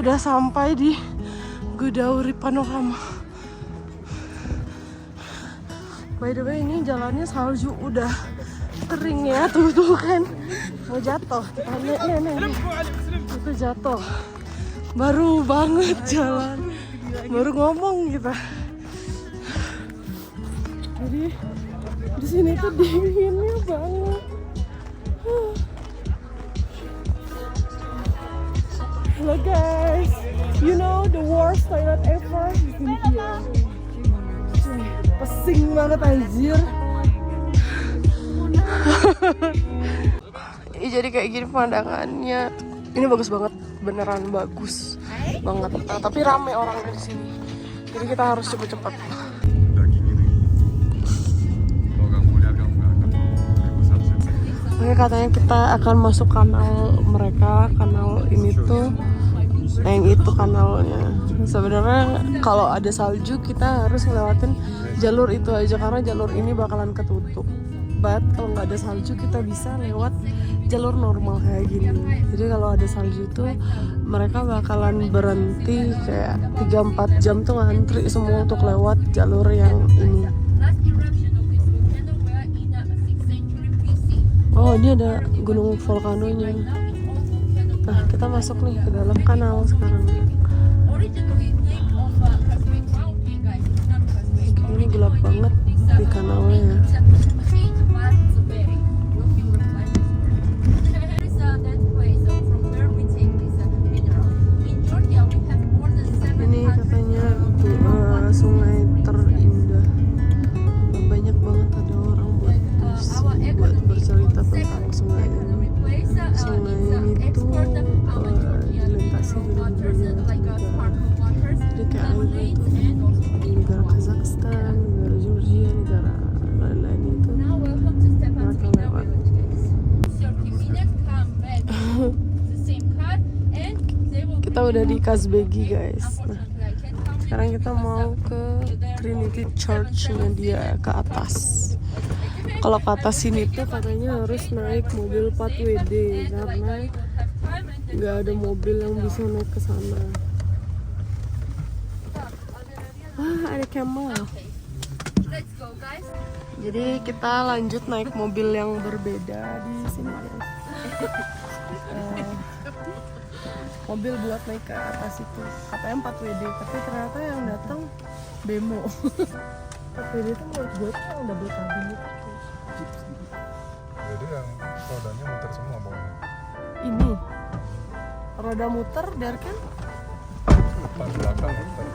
udah sampai di Godauri Panorama. By the way, ini jalannya salju udah kering ya, tuh kan mau jatuh. Nih. Itu jatuh. Baru banget jalan, baru ngomong kita. Jadi di sini tuh dinginnya banget. Hello guys, you know the worst toilet ever is in here. Pesing banget anjir. Ini jadi kayak gini pemandangannya. Ini bagus banget, beneran bagus banget. Tapi rame orangnya di sini. Jadi kita harus cepet-cepet. Oke, katanya kita akan masuk kanal mereka, kanal ini tuh, yang itu kanalnya. Sebenarnya kalau ada salju kita harus ngelewatin jalur itu aja karena jalur ini bakalan ketutup. But kalau nggak ada salju kita bisa lewat jalur normal kayak gini. Jadi kalau ada salju tuh mereka bakalan berhenti kayak 3-4 jam tuh ngantri semua untuk lewat jalur yang ini. Oh, ini ada gunung volcanonya. Nah, kita masuk nih ke dalam kanal sekarang. Ini gelap banget di kanalnya. Ini katanya sungai terindah. Banyak banget ada orang buat bercerita tentang sungai ini. Sungai ini tuh dilintasi di beberapa negara. Jadi kayak di negara Kazakhstan, negara Georgia, negara lain-lain itu mereka lewat. Kita udah di Kazbegi guys. Nah, sekarang kita mau ke Trinity Church-nya dia ke atas. Kalau ke atas sini tuh katanya harus naik mobil 4WD karena nggak ada mobil yang bisa naik ke sana. Ada camel. Jadi kita lanjut naik mobil yang berbeda di sini guys. Mobil buat naik ke atas itu katanya 4WD, tapi ternyata yang datang bemo. 4WD itu menurut gue tuh yang double cabin itu. Jadi yang rodanya muter semua bawahnya. Ini roda muter dari kan? Depan belakang muter.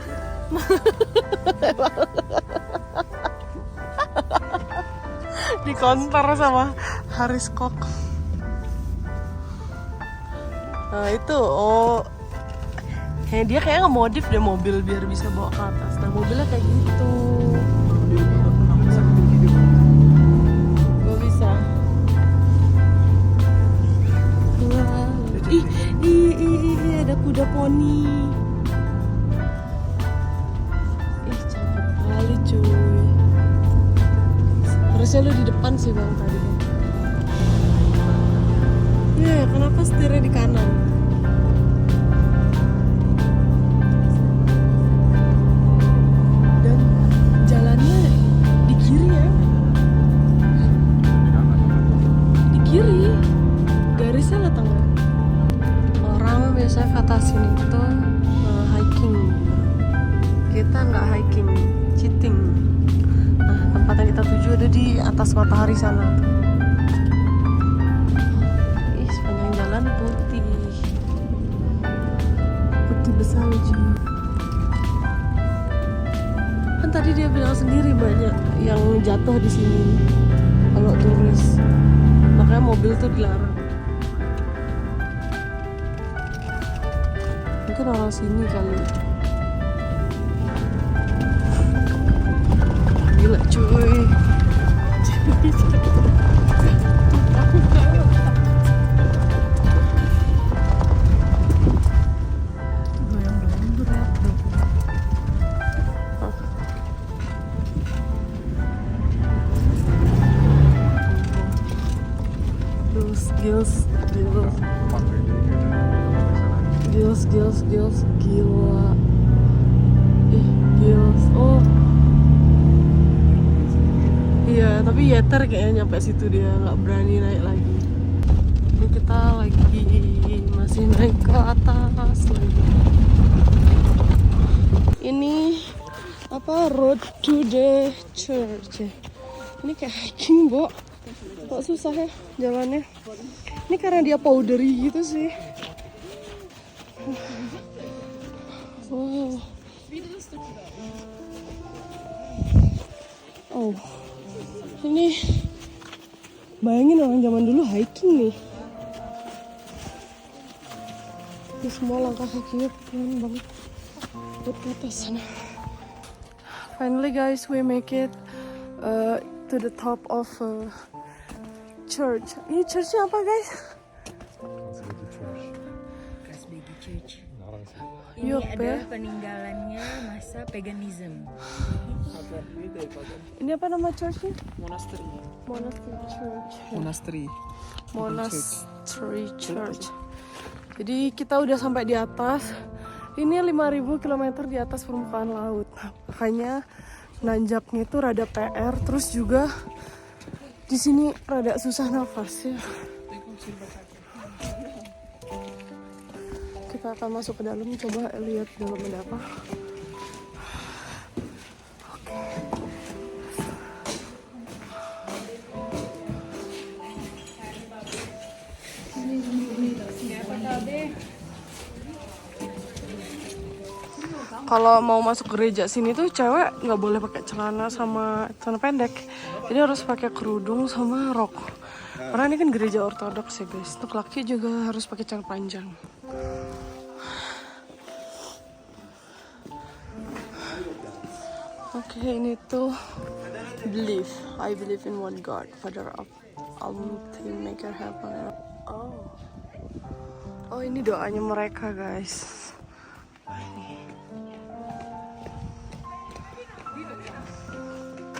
Di counter sama Haris Kok. Nah itu, dia kayak ngemodif deh mobil biar bisa bawa ke atas. Nah mobilnya kayak gitu. Gak bisa. Ih, ada kuda poni. Ih, cakep kali cuy. Harusnya lu di depan sih bang tadi kan. Ya, kenapa setirnya di kanan? Dan jalannya di kiri ya? Di kiri. Garisnya ke tengah. Orang biasa kata sini tuh hiking. Kita nggak hiking, cheating. Nah, tempat yang kita tuju ada di atas matahari sana. Putih bersalju. Kan tadi dia bilang sendiri banyak yang jatuh di sini kalau turis, makanya mobil tuh dilarang. Mungkin orang sini kali. Gila cuy. gila. Ih, gils. Oh. Iya, tapi Yeter kayaknya nyampe situ dia nggak berani naik lagi. Ini kita lagi masih naik ke atas lagi. Ini apa, road to the church. Ini kayak hiking, Bo. Kok susah ya jalannya. Ini karena dia powdery gitu sih. Wow. Oh. Ini bayangin orang zaman dulu hiking nih. Ini semua langkah kakinya pelan banget buat ke atas sana. Finally guys, we make it to the top of church. Ini churchnya apa guys? Kasbegi Church. Iya, Ini adalah peninggalannya masa paganism. Ini apa nama churchnya? Monastery. Monastery Church. Jadi kita udah sampai di atas. Ini 5.000 km di atas permukaan laut. Makanya nanjaknya itu rada PR. Terus juga di sini rada susah nafas ya. Kita akan masuk ke dalam, coba lihat dalam ada apa. Kalau mau masuk gereja sini tuh cewek nggak boleh pakai celana sama celana pendek, jadi harus pakai kerudung sama rok. Karena ini kan gereja ortodoks ya guys. Untuk laki juga harus pakai celana panjang. Oke, ini tuh I believe in one God, Father of Almighty, Maker Heaven. Oh ini doanya mereka guys.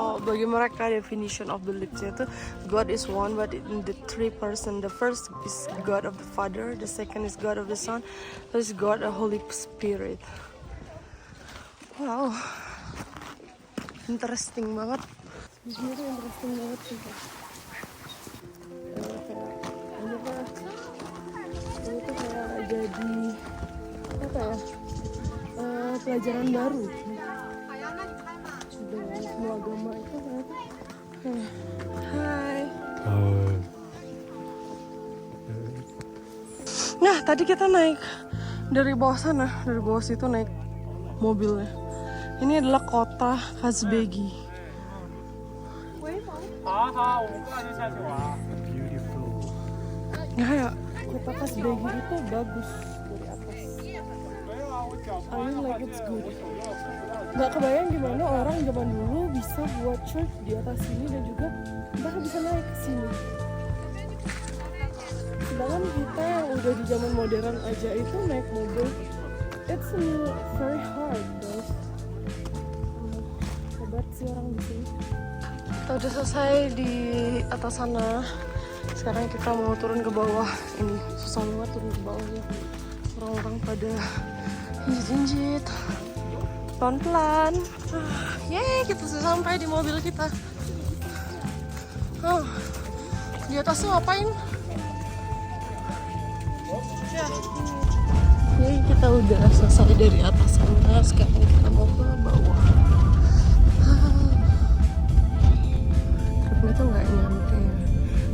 Oh, bagi mereka definition of beliefnya itu God is one but in the three person. The first is God of the Father, the second is God of the Son, third is God the Holy Spirit. Wow, interesting banget. Di sini tuh interesting banget sih. Ini tuh kayak jadi apa ya? Pelajaran baru. Semua agama itu ternyata. Hai. Nah, tadi kita naik dari bawah sana, dari bawah situ naik mobilnya. Ini adalah kota Kasbegi. Ya, kota Kasbegi itu bagus dari atas. I mean like it's good. Gak kebayang gimana orang zaman dulu bisa buat church di atas sini dan juga mereka bisa naik ke sini. Sedangkan kita yang udah di zaman modern aja itu naik mobil, it's very hard guys. Hebat sih orang di sini. Kita udah selesai di atas sana. Sekarang kita mau turun ke bawah. Ini susah banget turun ke bawahnya. Orang-orang pada jinjit. Pelan-pelan. Yeay, kita sudah sampai di mobil kita. Di atas tuh ngapain? Yeay, kita udah selesai dari atas sana. Sekarang kita mau ke bawah. Tripnya tuh nggak nyampe.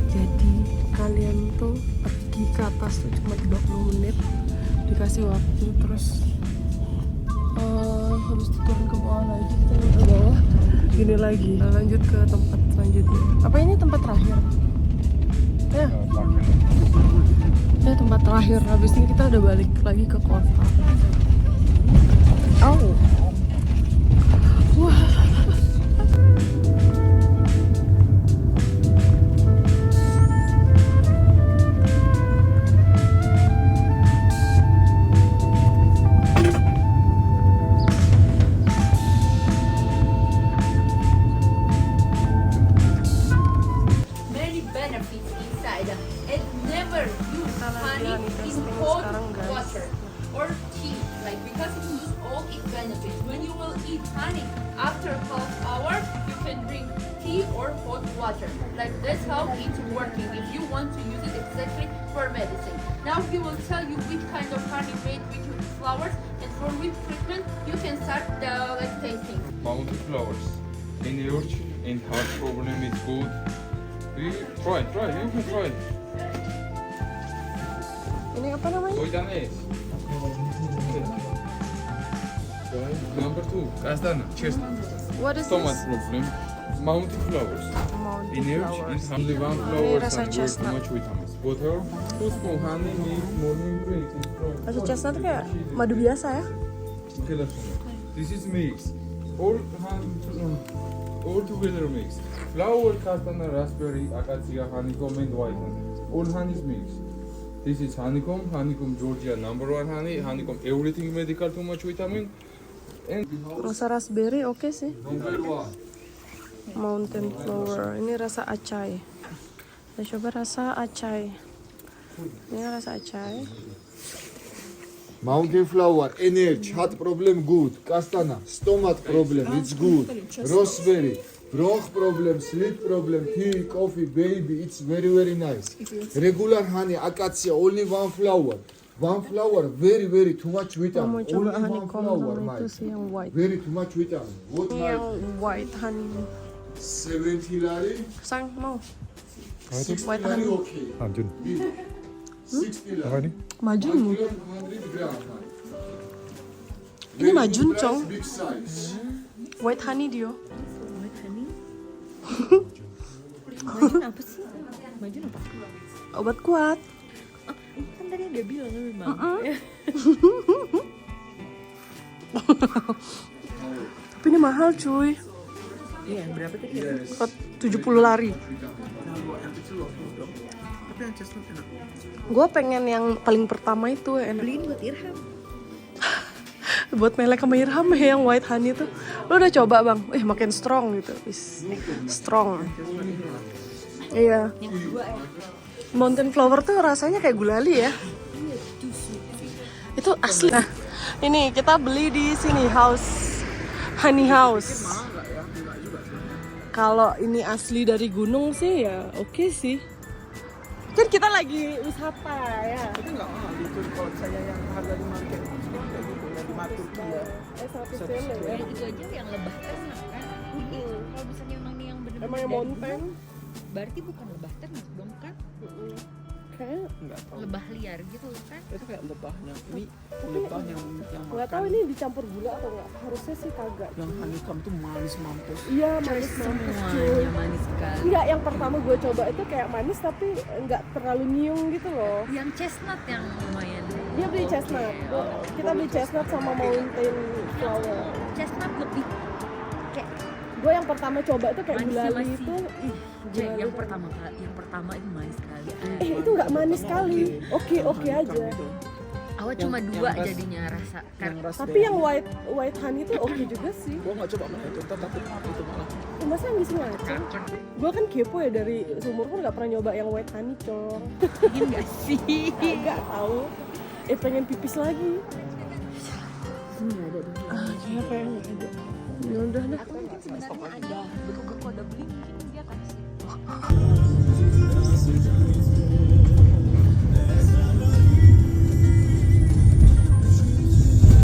Jadi kalian tuh pergi ke atas tuh cuma 30 menit. Dikasih waktu terus habis itu turun ke bawah lagi, kita ke bawah gini lagi, lanjut ke tempat selanjutnya. Apa ini tempat terakhir? Ya tempat terakhir. Habis ini kita udah balik lagi ke kota. Wah. or tea, like because it lose all its benefits. When you will eat honey after half hour, you can drink tea or hot water. Like that's how it's working. If you want to use it exactly for medicine. Now he will tell you which kind of honey made with flowers and for which treatment you can start the like tasting. Mountain flowers. In urge, in heart problem, it's good. Try, you can try. Ini apa namanya? Soydanes. Number 2, Kastana, chestnut. What is Stomach this? problem. Mountain flowers. Mountain In urge, in flowers. only one Ini flower rasa and work chestnut. too much vitamins. Water, 2 spoon honey, milk, morning drink. Rasa chestnut tuh kayak madu biasa ya? This is mix. All together mix. Flower, castana, raspberry, acacia, honeycomb, and white honey. All honey is mixed. This is honeycomb, Georgia #1 honey, honeycomb everything medical too much vitamin. And Rasa raspberry oke sih. number 1. Mountain flower. Ini rasa acai. Kita coba rasa acai. Ini rasa acai. Mountain flower, energy, heart problem good. Castana, stomach problem, it's good. Raspberry, bronch problem, sleep problem, tea, coffee, baby, it's very very nice. Regular honey, acacia, only one flower. One flower, very too much Mau vitamin. coba Only one honeycomb flower, sama itu mate. sih yang white. Very too much vitamin. What Ini my yang white honey. 70 lari, Sang mau? 60 White lari honey. okay. Anjun. 60 Apa lari. ini? Majun. 100 gram honey. Ini Very majun, good Cong. price, big size. White honey dia. White honey. Majun apa sih? Majun apa? Obat kuat. Kan tadi udah bilang memang. Tapi ini mahal cuy. Iya, berapa tadi? 70 lari. Gue pengen yang paling pertama itu enak. Beliin buat Irham. Buat Melek sama Irham ya, yang white honey tuh. Lo udah coba bang? Makin strong gitu. Strong. Iya. Mountain flower tuh rasanya kayak gulali ya. Itu asli. Nah, ini kita beli di sini Honey House. Kalau ini asli dari gunung sih ya oke sih. Kan kita lagi wisata ya. Itu nggak mahal itu kalau saya yang harga di market kayak gitu yang di Turki ya. Itu aja yang lebah ternak kan. Kalau misalnya emang nih yang bener-bener Emang yang dari mountain? gunung, berarti bukan lebah ternak dong kan? Kayak Nggak tahu. Lebah liar gitu kan? Itu kayak lebahnya. Ini lebah yang nggak tahu makan. ini dicampur gula atau nggak. Harusnya sih kagak. Yang honeycomb tuh manis mampus. Iya manis mampus cuy. Semuanya manis sekali. Enggak, yang pertama gue coba itu kayak manis tapi nggak terlalu nyiung gitu loh. Yang chestnut yang lumayan. Dia beli chestnut. Kita beli chestnut sama mountain flower. Chestnut lebih kayak Gue yang pertama coba itu kayak manisnya gulali masih. itu. Jay, yang pertama itu manis sekali. Itu nggak manis sekali. Oke aja. Awal Yang- cuma yang 2 ras- jadinya rasa kan. Yang raspberry. Tapi yang white honey itu oke juga sih. Gua nggak coba malah itu, ntar takut itu malah. Masa nggak ngaceng? Gue kan kepo ya dari seumur pun nggak pernah nyoba yang white honey cong. Ingin gak sih? Nggak tahu. Pengen pipis lagi. Ini ada dulu. Kayaknya pengen ada. Ya udah dah. Atau mungkin sebenarnya ada. Betul kalau udah beli mungkin dia kasih.